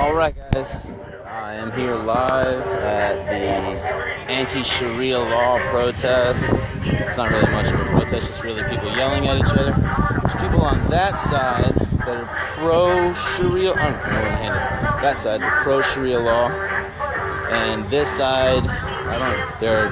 Alright guys, I am here live at the anti-Sharia law protest. It's not really much of a protest, just really people yelling at each other. There's people on that side that are pro-Sharia, I don't know where my hand is. That side, the pro-Sharia law. And this side, they're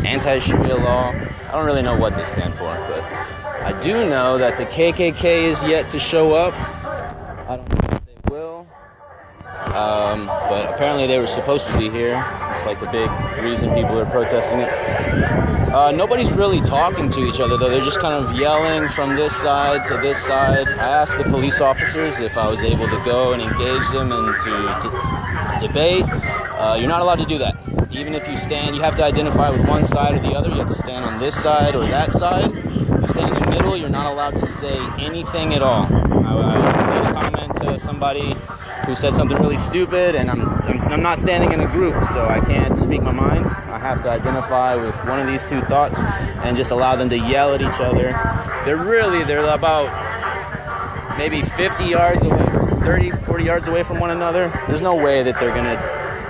anti-Sharia law. I don't really know what they stand for, but I do know that the KKK is yet to show up. I don't know if they will. But apparently they were supposed to be here. It's like the big reason people are protesting it. Nobody's really talking to each other though. They're just kind of yelling from this side to this side. I asked the police officers if I was able to go and engage them and to debate. You're not allowed to do that. Even if you stand, you have to identify with one side or the other. You have to stand on this side or that side. If you stand in the middle, you're not allowed to say anything at all. I made a comment to somebody who said something really stupid, and I'm not standing in a group, so I can't speak my mind. I have to identify with one of these two thoughts and just allow them to yell at each other. They're about maybe 50 yards away, 30, 40 yards away from one another. There's no way that they're going to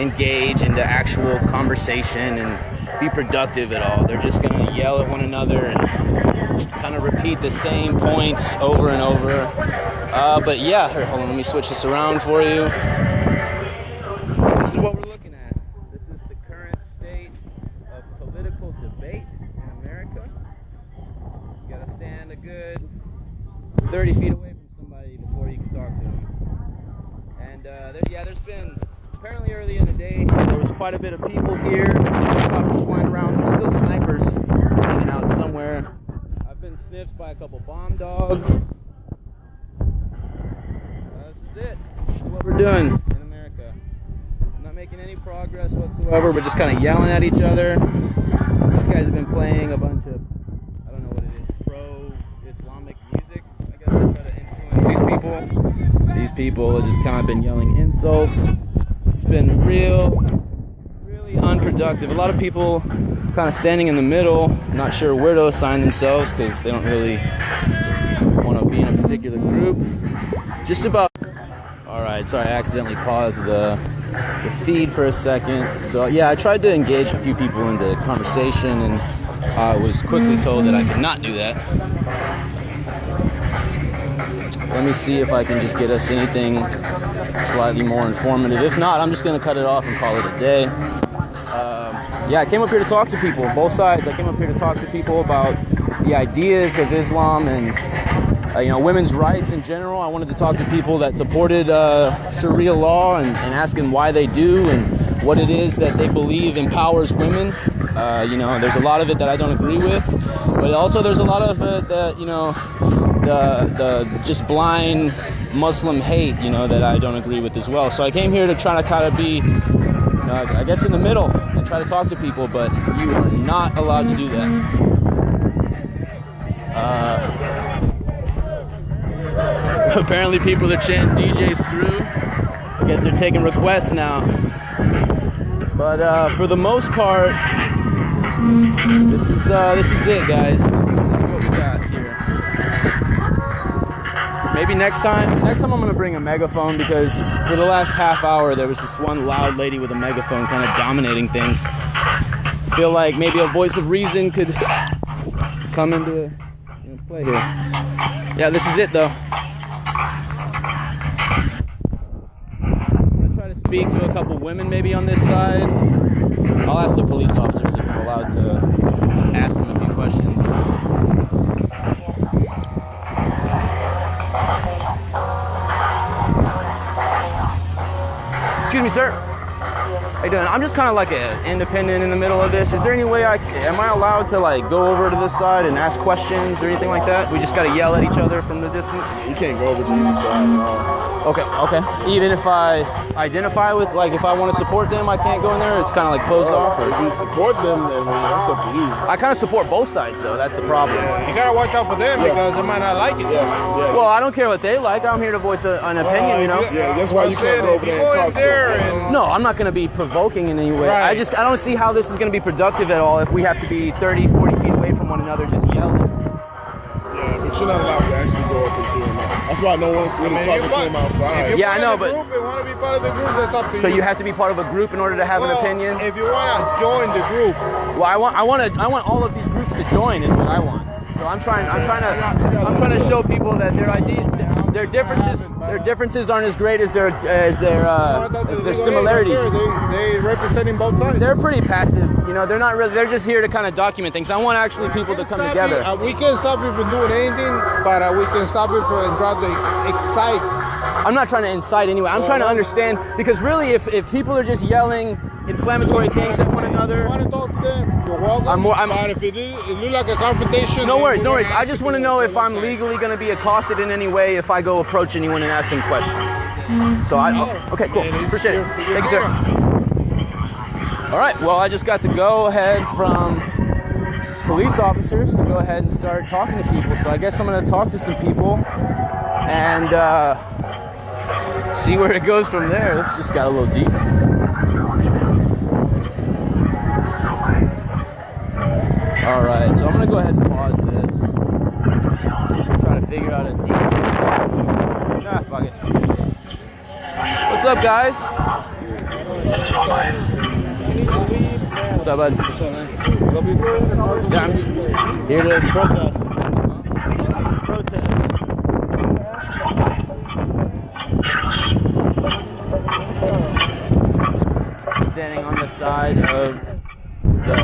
engage into actual conversation and be productive at all. They're just going to yell at one another and kind of repeat the same points over and over. But yeah, here, hold on, let me switch this around for you. This is what we're looking at. This is the current state of political debate in America. You gotta stand a good 30 feet away from somebody before you can talk to them. And there's been, apparently early in the day, there was quite a bit of people here. Helicopters flying around. There's still snipers hanging out somewhere. I've been sniffed by a couple bomb dogs. This is it. This is what we're doing in America. I'm not making any progress whatsoever. We're just kind of yelling at each other. These guys have been playing a bunch of, I don't know what it is, pro-Islamic music. I guess to try to influence these people. These people have just kind of been yelling insults. It's been really unproductive. A lot of people kind of standing in the middle, not sure where to assign themselves because they don't really want to be in a particular group. Just about. Alright, sorry, I accidentally paused the feed for a second. So yeah, I tried to engage a few people into conversation and I was quickly told that I could not do that. Let me see if I can just get us anything slightly more informative. If not, I'm just going to cut it off and call it a day. Yeah, I came up here to talk to people, both sides. I came up here to talk to people about the ideas of Islam and women's rights in general. I wanted to talk to people that supported Sharia law and ask them why they do and what it is that they believe empowers women. There's a lot of it that I don't agree with, but also there's a lot of it that, the just blind Muslim hate, that I don't agree with as well. So I came here to try to kind of be, I guess, in the middle and try to talk to people, but you are not allowed to do that. Apparently people are chanting DJ Screw. I guess they're taking requests now. But for the most part, this is it, guys. This is what we got here. Maybe next time I'm gonna bring a megaphone, because for the last half hour there was just one loud lady with a megaphone kind of dominating things. I feel like maybe a voice of reason could come into play here. Yeah, this is it though. Speak to a couple women maybe on this side. I'll ask the police officers if I'm allowed to just ask them a few questions. Excuse me, sir. How you doing? I'm just kind of like an independent in the middle of this. Is there any way am I allowed to go over to this side and ask questions or anything like that? We just got to yell at each other from the distance? You can't go over to either side at all. Okay. Even if I identify with, if I want to support them, I can't go in there? It's kind of closed off? Or? If you support them, then that's up to you. I kind of support both sides, though. That's the problem. You got to watch out for them because they might not like it. Yeah. Well, I don't care what they like. I'm here to voice an opinion, Yeah, that's why you can't go over there and talk to them. No, I'm not going to be provoking in any way. Right. I don't see how this is going to be productive at all if we have to be 30, 40 feet away from one another just yelling. Yeah, but you're not allowed to actually go up into him. That's why no one's really talking to him outside. Yeah, I know, but If you want to be part of the group, that's up to you. so you have to be part of a group in order to have an opinion. If you want to join the group, Well, I want all of these groups to join is what I want. So I'm trying to show people that their differences aren't as great as their similarities. They representing both sides. They're pretty passive, you know. They're not really. They're just here to kind of document things. I want actually people to come together. We can't stop you from doing anything, but we can stop you from trying to excite. I'm not trying to incite anyway. I'm trying to understand, because really, if people are just yelling inflammatory things at one another, You want to talk to them? You're welcome. But if it looks like a confrontation, no then worries, we're no worries. gonna I ask just you want to to know if I'm let them. legally going to be accosted in any way if I go approach anyone and ask them questions. So okay, cool. Appreciate it. Thank you, sir. All right. Well, I just got the go ahead from police officers to go ahead and start talking to people. So I guess I'm going to talk to some people and see where it goes from there. This just got a little deep. All right, so I'm gonna go ahead and pause this. Try to figure out a decent. Fuck it. What's up, guys? What's up, bud? Yeah, I'm just here to protest. Standing on the side of the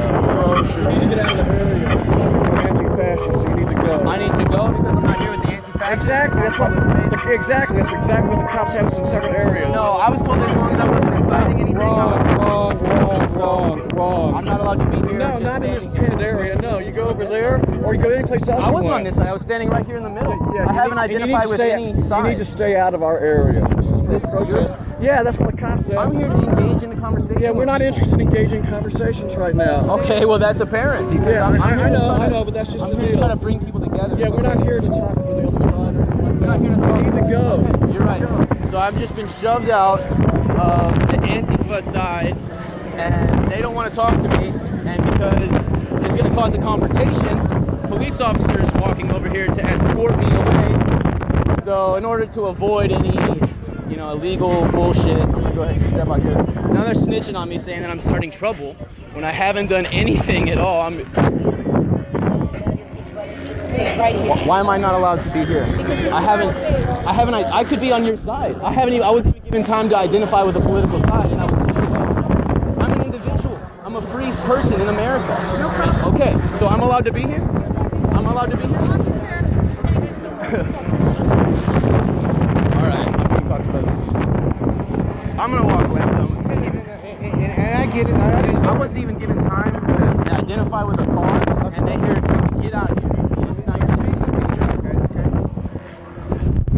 You need to get out of the area. You're anti-fascist, so you need to go. I need to go because I'm not here with the anti-fascists. Exactly. That's what. Exactly. That's exactly what the cops have us in separate areas. No, I was told that as long as I wasn't inciting anything. Wrong. I'm not allowed to be here. No, just not in this standing here. painted area. No, you go over there, or you go any place else. I you wasn't want. on this side. I was standing right here in the middle. Yeah, I haven't and you need identified to with stay- any side. You need to stay out of our area. This is for protest. Yeah, that's what the cops said. I'm here to engage in a conversation. Yeah, we're with not people. interested in engaging in conversations right now. Okay, well that's apparent because Yeah, I'm I here to try know, to- but that's just I'm the here to deal. try to bring people together. Yeah, we're not here to talk for the other side. We're not here to talk. You need to go. Okay, you're right. So I've just been shoved out of the Antifa side, and they don't want to talk to me. And because it's going to cause a confrontation, police officers walking over here to escort me away. So in order to avoid any, illegal bullshit, I'm gonna go ahead and step out here. Now they're snitching on me, saying that I'm starting trouble when I haven't done anything at all. Right here. Why am I not allowed to be here? I could be on your side. I wasn't even given time to identify with the political side, and I was I'm an individual. I'm a free person in America. No problem. Okay, so I'm allowed to be here? I'm allowed to be here? Alright, I'm being talked about. I'm gonna walk away. I'm done. And I get it. I wasn't even given time to identify with the cause, and they here get out of here. Now you're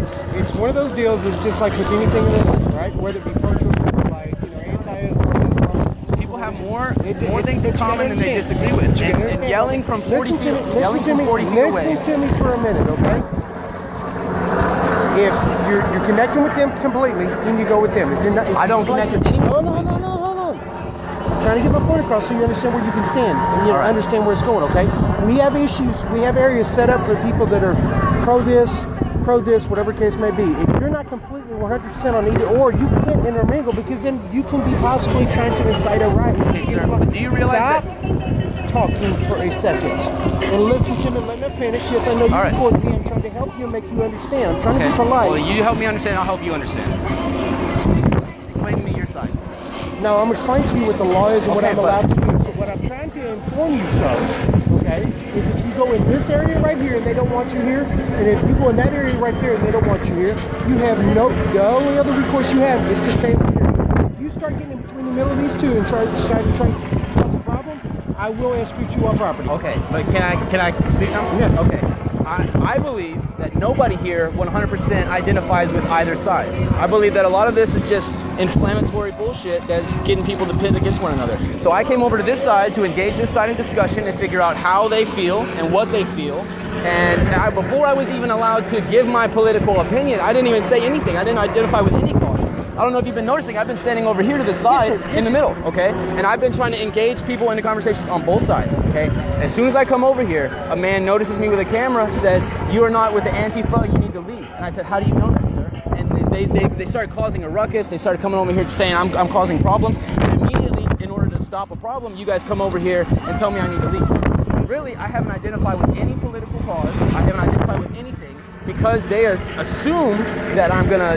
speaking. It's one of those deals. It's just like with anything in life, right? Whether it be pro-choice or like anti-Islam. People have more It- things in but you common gotta than they understand. disagree with. But you gotta And understand. yelling from 40 Listen feet, to me. yelling from 40 feet Listen away. to me for a minute, okay? If you're connecting with them completely, then you go with them. If you're not, if I don't you like- connect with anyone. No, hold on. I'm trying to get my point across so you understand where you can stand and you All right. understand where it's going, okay? We have issues. We have areas set up for people that are pro this, whatever case may be. If you're not completely 100% on either or, you can't intermingle because then you can be possibly trying to incite a riot. Okay, sir, but do you realize Stop talking for a second and listen to me. Let me finish. Yes, I know you All right. record me. I'm trying to help you and make you understand. I'm trying to Okay. be polite. Well, you help me understand. I'll help you understand. Explain to me your side. No, I'm explaining to you what the law is and what Okay, I'm but- allowed to do. So what I'm trying to inform you, sir, okay, is if you go in this area right here and they don't want you here, and if you go in that area right there and they don't want you here, you have the only other recourse you have is to stay over here. If you start getting in between the middle of these two and try to cause a problem, I will escort you off property. Okay, but can I speak now? Yes. Okay. I believe that nobody here 100% identifies with either side. I believe that a lot of this is just inflammatory bullshit that's getting people to pit against one another. So I came over to this side to engage this side in discussion and figure out how they feel and what they feel. And before I was even allowed to give my political opinion, I didn't even say anything. I didn't identify with any cause. I don't know if you've been noticing, I've been standing over here to the side sir. Yes, in the sir. middle, okay? And I've been trying to engage people into conversations on both sides, okay? As soon as I come over here, a man notices me with a camera, says, "You are not with the Antifa, you need to leave." And I said, "How do you know that, sir?" And they started causing a ruckus. They started coming over here saying I'm causing problems. And immediately, in order to stop a problem, you guys come over here and tell me I need to leave. Really, I haven't identified with any political cause. I haven't identified with anything because they assume that I'm gonna,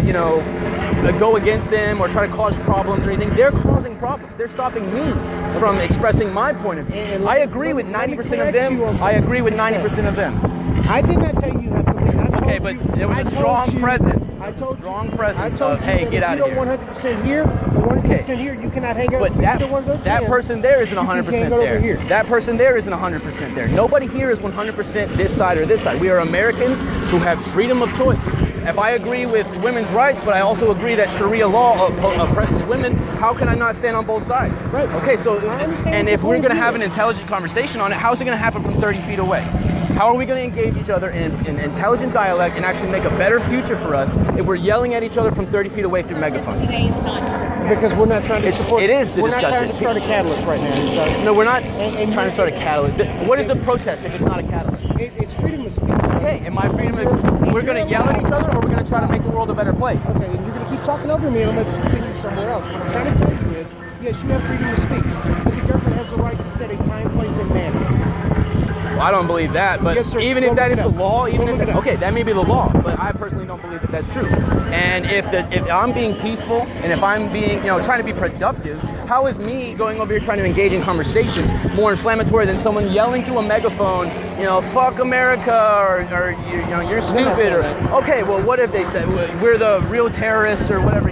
go against them or try to cause problems or anything. They're causing problems. They're stopping me from expressing my point of view. I agree with 90% of them. I agree with 90% of them. I did not tell you have to leave. Okay, but there was a strong presence. I told you. Strong I presence told of, you hey, that get if out you of don't here. 100% here or 100% here, you cannot hang out But with either one of those that fans. person there isn't You 100% can't go over there. here. That person there isn't 100% there. Nobody here is 100% this side or this side. We are Americans who have freedom of choice. If I agree with women's rights, but I also agree that Sharia law oppresses women, how can I not stand on both sides? Right. Okay, so, I understand and what if your we're point going to of have view an is. intelligent conversation on it, how is it going to happen from 30 feet away? How are we going to engage each other in intelligent dialect and actually make a better future for us if we're yelling at each other from 30 feet away through megaphones? Because we're not trying to support. It is to we're discuss not trying it. to start a catalyst right now. So No, we're not And trying to start a catalyst. What is a protest if it's not a catalyst? it's freedom of speech. Okay, and my freedom is we're going to yell at each other or we're going to try to make the world a better place. Okay, and you're going to keep talking over me and I'm going to send you somewhere else. What I'm trying to tell you is, yes, you have freedom of speech, but the government has the right to set a time, place, and manner. Well, I don't believe that, but Yes, sir. even Go if that look is it the up. law, even Go if look it up. okay, that may be the law, but I personally don't believe that that's true. And if I'm being peaceful and if I'm being, trying to be productive, how is me going over here trying to engage in conversations more inflammatory than someone yelling through a megaphone, fuck America or you're stupid or okay, well what if they said we're the real terrorists or whatever,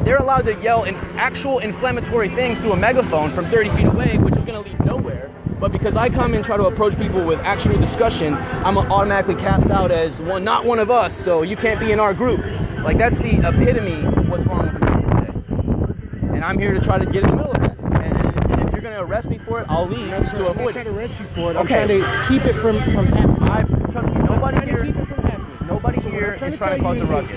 they're allowed to yell actual inflammatory things to a megaphone from 30 feet away, which is going to lead nowhere. But because I come and try to approach people with actual discussion, I'm automatically cast out as not one of us, so you can't be in our group. Like, that's the epitome of what's wrong with America today. And I'm here to try to get in the middle of that. And if you're going to arrest me for it, I'll leave I'm to avoid trying it. to arrest you for it. I'm Okay. trying to keep it from happening. Trust me, nobody I'm trying to here, keep it from happening. nobody So what here I'm trying is to trying to tell cause you a ruckus.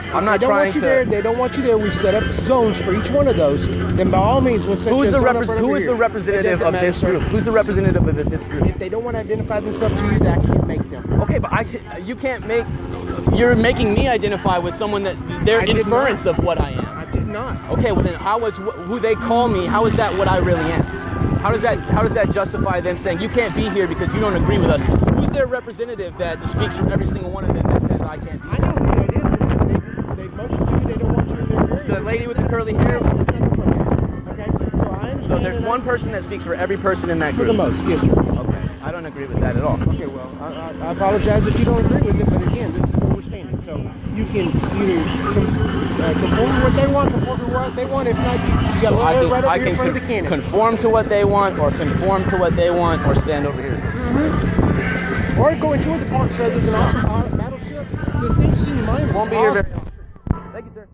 if I'm not they don't trying want you to. there, they don't want you there. We've set up zones for each one of those. Then by all means, we'll set Who is you a the zone up right who over is here. the representative It doesn't of matter, this sir. group? Who's the representative of this group? If they don't want to identify themselves to you, then I can't make them. Okay, but you can't make. You're making me identify with someone that their I did inference not. of what I am. I did not. Okay, well then, how is who they call me? How is that what I really am? How does that justify them saying you can't be here because you don't agree with us? Who's their representative that speaks for every single one of them that says I can't be I here? know who that is. They motioned to you. They don't want you in their area. The lady with the curly hair. That's not appropriate. Okay, so I understand. So there's and one person that speaks for every person in that for group. the most. Yes, sir. Okay, I don't agree with that at all. Okay, well, I apologize if you don't agree with it, but again, this is where we're standing. So you can either conform to what they want, conform to what they want. If not, you got So to I right can, over I here in front of the can cannon. conform to what they want, or conform to what they want, or stand over here. Or go enjoy the park, sir. There's an awesome battleship. The things in your mind Won't be here very long. Thank you, sir.